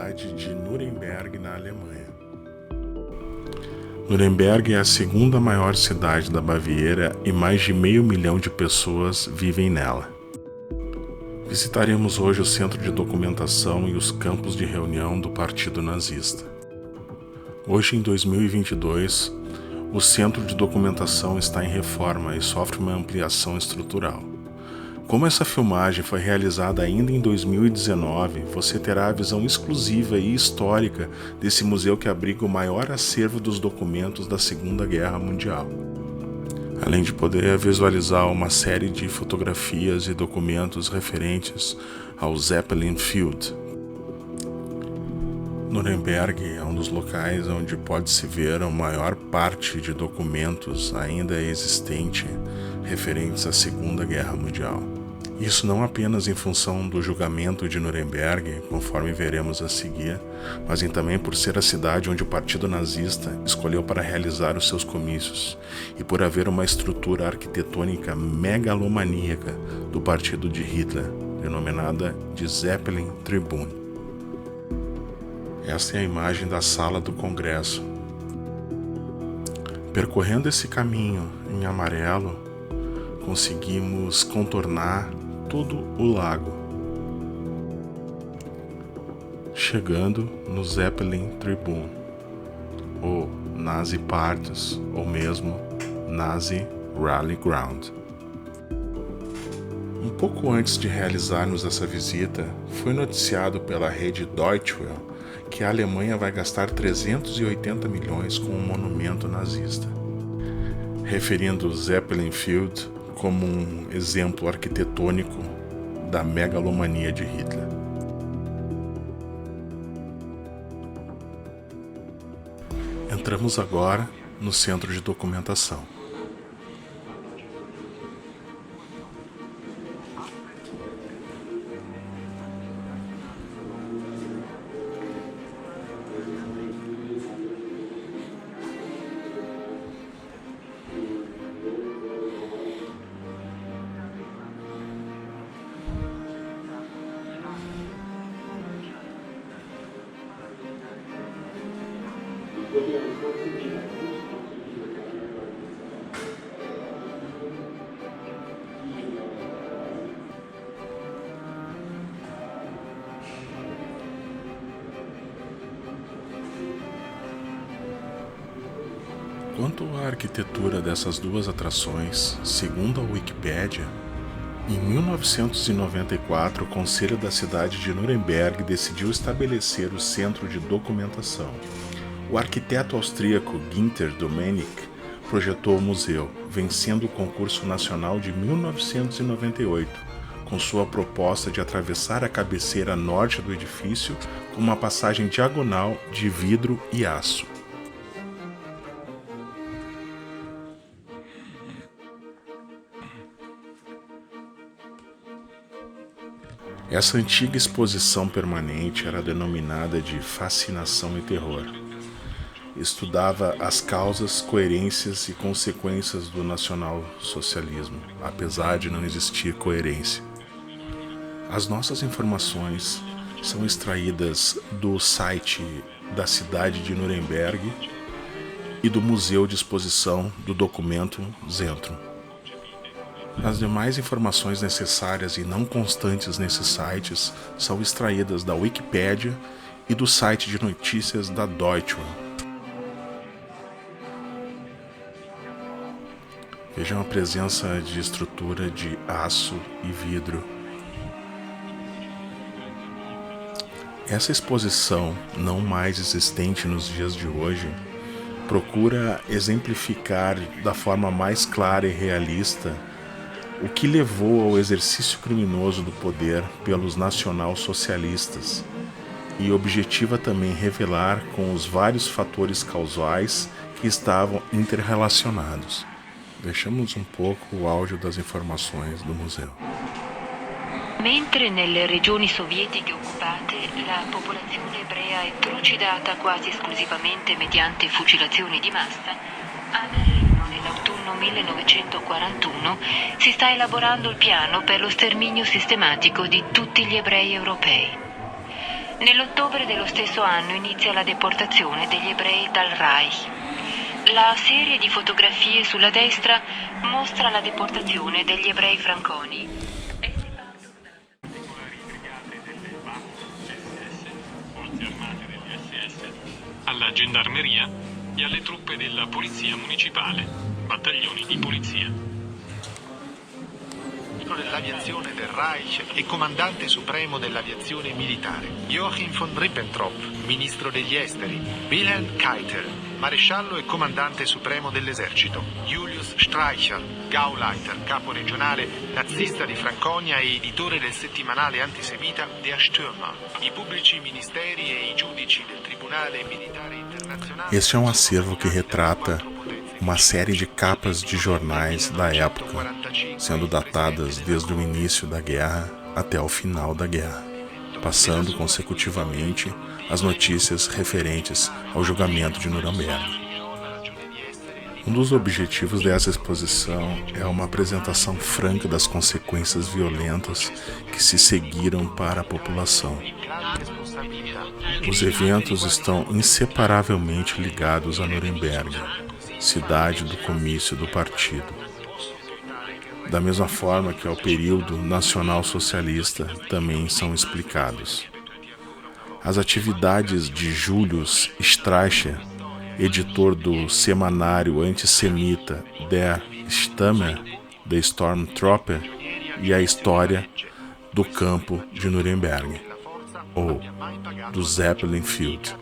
cidade de Nuremberg, na Alemanha. Nuremberg é a segunda maior cidade da Baviera e mais de 500 mil de pessoas vivem nela. Visitaremos hoje o centro de documentação e os campos de reunião do Partido Nazista. Hoje, em 2022, o centro de documentação está em reforma e sofre uma ampliação estrutural. Como essa filmagem foi realizada ainda em 2019, você terá a visão exclusiva e histórica desse museu que abriga o maior acervo dos documentos da Segunda Guerra Mundial. Além de poder visualizar uma série de fotografias e documentos referentes ao Zeppelin Field. Nuremberg é um dos locais onde pode-se ver a maior parte de documentos ainda existente referentes à Segunda Guerra Mundial. Isso não apenas em função do julgamento de Nuremberg, conforme veremos a seguir, mas também por ser a cidade onde o Partido Nazista escolheu para realizar os seus comícios e por haver uma estrutura arquitetônica megalomaníaca do partido de Hitler, denominada de Zeppelin Tribune. Esta é a imagem da sala do Congresso. Percorrendo esse caminho em amarelo, conseguimos contornar todo o lago, chegando no Zeppelin Tribune, ou Nazi Parties, ou mesmo Nazi Rally Ground. Um pouco antes de realizarmos essa visita, foi noticiado pela rede Deutsche Welle que a Alemanha vai gastar 380 milhões com um monumento nazista, referindo o Zeppelin Field como um exemplo arquitetônico da megalomania de Hitler. Entramos agora no centro de documentação. Quanto à arquitetura dessas duas atrações, segundo a Wikipédia, em 1994 o Conselho da cidade de Nuremberg decidiu estabelecer o centro de documentação. O arquiteto austríaco Günther Domenicke projetou o museu, vencendo o concurso nacional de 1998, com sua proposta de atravessar a cabeceira norte do edifício com uma passagem diagonal de vidro e aço. Essa antiga exposição permanente era denominada de Fascinação e Terror. Estudava as causas, coerências e consequências do nacionalsocialismo, apesar de não existir coerência. As nossas informações são extraídas do site da cidade de Nuremberg e do Museu de Exposição do Documento Zentrum. As demais informações necessárias e não constantes nesses sites são extraídas da Wikipédia e do site de notícias da Deutsche Welle. Vejam a presença de estrutura de aço e vidro. Essa exposição, não mais existente nos dias de hoje, procura exemplificar da forma mais clara e realista o que levou ao exercício criminoso do poder pelos nacionalsocialistas e objetiva também revelar com os vários fatores causais que estavam interrelacionados. Deixamos um pouco o áudio das informações do museu. Mentre nelle regioni sovietiche occupate la popolazione ebrea è trucidata quasi esclusivamente mediante fucilazioni di massa, a Berlino nell'autunno 1941 si sta elaborando il piano per lo sterminio sistematico di tutti gli ebrei europei. Nell'ottobre dello stesso anno inizia la deportazione degli ebrei dal Reich. La serie di fotografie sulla destra mostra la deportazione degli ebrei franconi. Alla gendarmeria e alle truppe della polizia municipale, battaglioni di polizia. Dell'aviazione del Reich e comandante supremo dell'aviazione militare, Joachim von Ribbentrop, ministro degli esteri, Wilhelm Keitel, maresciallo e comandante supremo dell'esercito, Julius Streicher, Gauleiter, capo regionale nazista di Franconia e editore del settimanale antisemita Der Stürmer, i pubblici ministeri e i giudici del Tribunale Militare Internazionale. Este é um acervo que retrata uma série de capas de jornais da época, sendo datadas desde o início da guerra até o final da guerra, passando consecutivamente as notícias referentes ao julgamento de Nuremberg. Um dos objetivos dessa exposição é uma apresentação franca das consequências violentas que se seguiram para a população. Os eventos estão inseparavelmente ligados a Nuremberg, cidade do comício do partido. Da mesma forma que ao período nacional-socialista também são explicados. As atividades de Julius Streicher, editor do semanário antissemita Der Stammer, The Stormtrooper, e a história do campo de Nuremberg, ou do Zeppelin Field.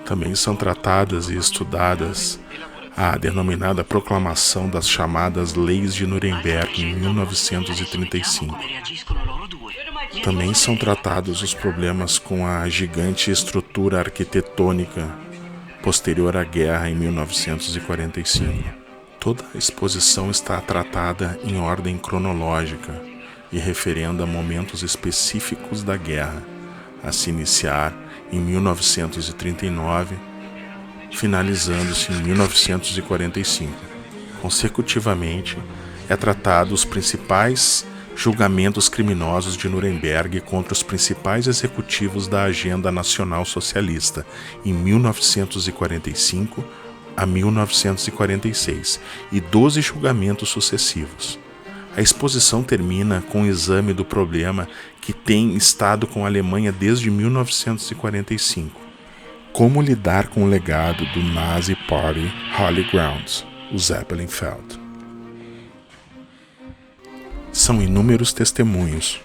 Também são tratadas e estudadas a denominada Proclamação das chamadas Leis de Nuremberg em 1935. Também são tratados os problemas com a gigante estrutura arquitetônica posterior à guerra em 1945. Toda a exposição está tratada em ordem cronológica e referenda a momentos específicos da guerra, a se iniciar em 1939, finalizando-se em 1945. Consecutivamente, é tratado os principais julgamentos criminosos de Nuremberg contra os principais executivos da Agenda Nacional Socialista em 1945 a 1946 e 12 julgamentos sucessivos. A exposição termina com o exame do problema que tem estado com a Alemanha desde 1945. Como lidar com o legado do Nazi Party Holy Grounds, o Zeppelinfeld. São inúmeros testemunhos.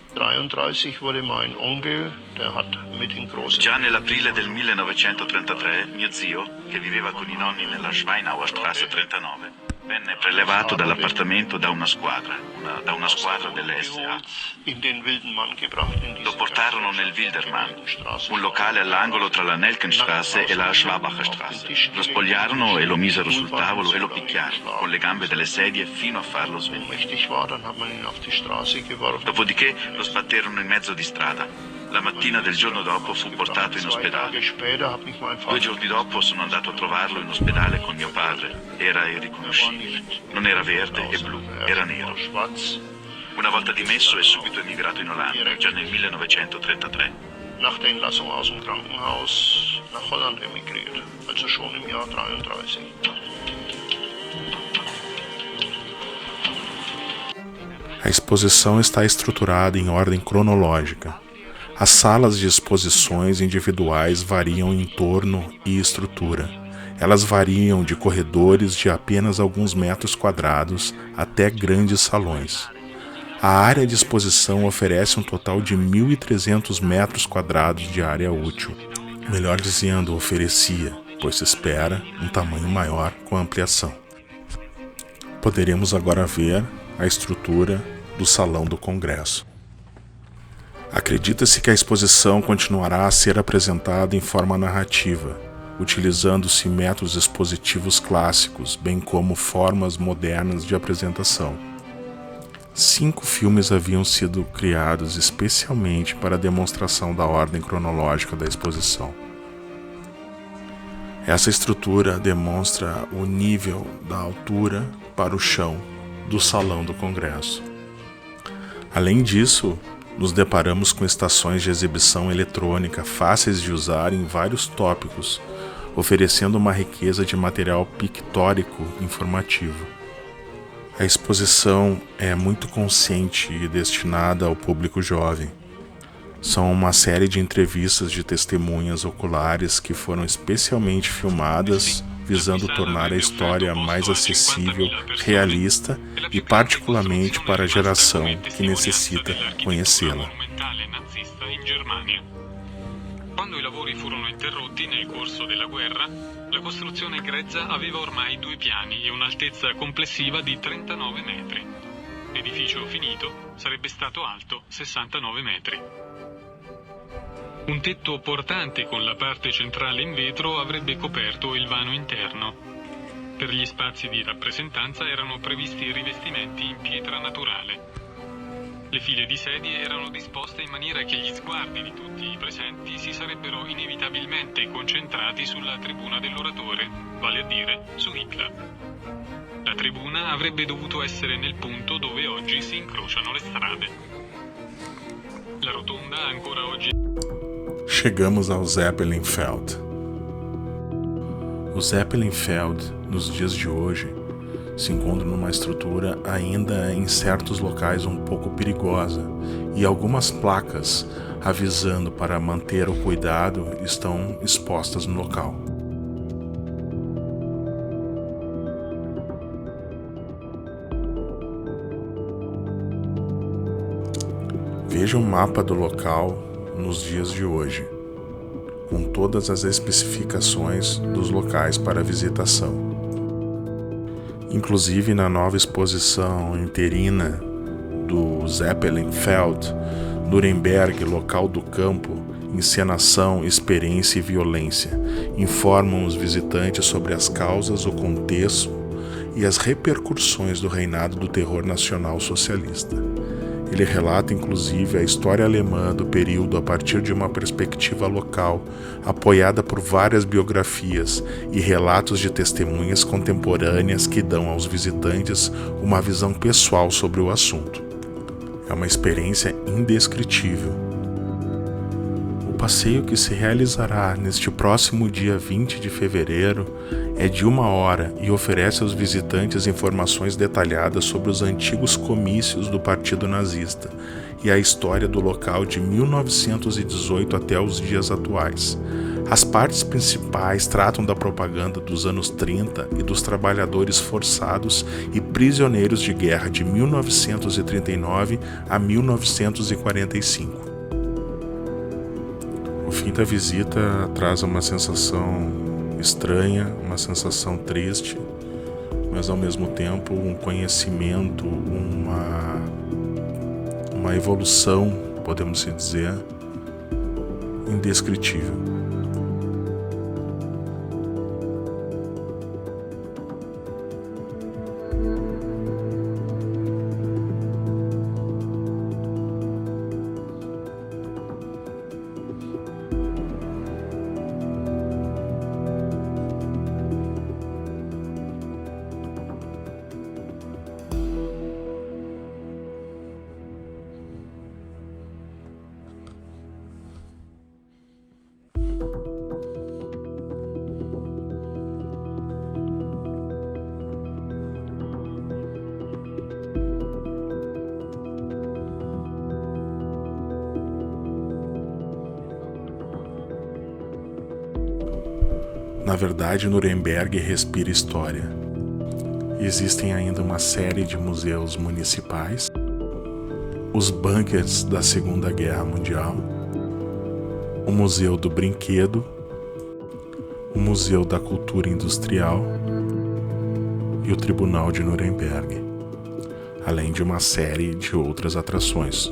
Già nell'aprile del 1933, mio zio, che viveva con i nonni nella Schweinauer Straße 39, venne prelevato dall'appartamento da una squadra delle SA. Lo portarono nel Wildermann, un locale all'angolo tra la Nelkenstraße e la Schwabacher Straße. Lo spogliarono e lo misero sul tavolo e lo picchiarono con le gambe delle sedie fino a farlo svenire. Dopodiché lo sbatterono in mezzo di strada. La mattina del giorno dopo fu portato in ospedale. 2 giorni dopo sono andato a trovarlo in ospedale con mio padre. Era irriconoscibile. Non era verde e blu, era nero. Una volta dimesso è subito emigrato in Olanda, già nel 1933. Nach der Entlassung aus dem Krankenhaus nach Holland emigriert, also schon im Jahr 1933. A exposição está estruturada em ordem cronológica. As salas de exposições individuais variam em torno e estrutura. Elas variam de corredores de apenas alguns metros quadrados até grandes salões. A área de exposição oferece um total de 1.300 metros quadrados de área útil. Melhor dizendo, oferecia, pois se espera um tamanho maior com a ampliação. Poderemos agora ver a estrutura do Salão do Congresso. Acredita-se que a exposição continuará a ser apresentada em forma narrativa, utilizando-se métodos expositivos clássicos, bem como formas modernas de apresentação. 5 filmes haviam sido criados especialmente para a demonstração da ordem cronológica da exposição. Essa estrutura demonstra o nível da altura para o chão do Salão do Congresso. Além disso, nos deparamos com estações de exibição eletrônica fáceis de usar em vários tópicos, oferecendo uma riqueza de material pictórico informativo. A exposição é muito consciente e destinada ao público jovem. São uma série de entrevistas de testemunhas oculares que foram especialmente filmadas, visando tornar a história mais acessível, realista e particularmente para a geração que necessita conhecê-la. Quando i lavori furono interrotti nel corso della guerra, la costruzione grezza aveva ormai 2 piani e un'altezza complessiva di 39 metri. L'edificio finito sarebbe stato alto 69 metri. Un tetto portante con la parte centrale in vetro avrebbe coperto il vano interno. Per gli spazi di rappresentanza erano previsti rivestimenti in pietra naturale. Le file di sedie erano disposte in maniera che gli sguardi di tutti i presenti si sarebbero inevitabilmente concentrati sulla tribuna dell'oratore, vale a dire su Hitler. La tribuna avrebbe dovuto essere nel punto dove oggi si incrociano le strade. La rotonda ancora oggi... Chegamos ao Zeppelinfeld. O Zeppelinfeld, nos dias de hoje, se encontra numa estrutura ainda em certos locais um pouco perigosa e algumas placas avisando para manter o cuidado estão expostas no local. Veja um mapa do local nos dias de hoje, com todas as especificações dos locais para visitação. Inclusive na nova exposição interina do Zeppelinfeld, Nuremberg, local do campo, encenação, experiência e violência, informam os visitantes sobre as causas, o contexto e as repercussões do reinado do terror nacional socialista. Ele relata inclusive a história alemã do período a partir de uma perspectiva local, apoiada por várias biografias e relatos de testemunhas contemporâneas que dão aos visitantes uma visão pessoal sobre o assunto. É uma experiência indescritível. O passeio que se realizará neste próximo dia 20 de fevereiro é de 1 hora e oferece aos visitantes informações detalhadas sobre os antigos comícios do Partido Nazista e a história do local de 1918 até os dias atuais. As partes principais tratam da propaganda dos anos 30 e dos trabalhadores forçados e prisioneiros de guerra de 1939 a 1945. O fim da visita traz uma sensação estranha, uma sensação triste, mas ao mesmo tempo um conhecimento, uma evolução, podemos dizer, indescritível. Na verdade, Nuremberg respira história. Existem ainda uma série de museus municipais, os bunkers da Segunda Guerra Mundial, o Museu do Brinquedo, o Museu da Cultura Industrial e o Tribunal de Nuremberg, além de uma série de outras atrações.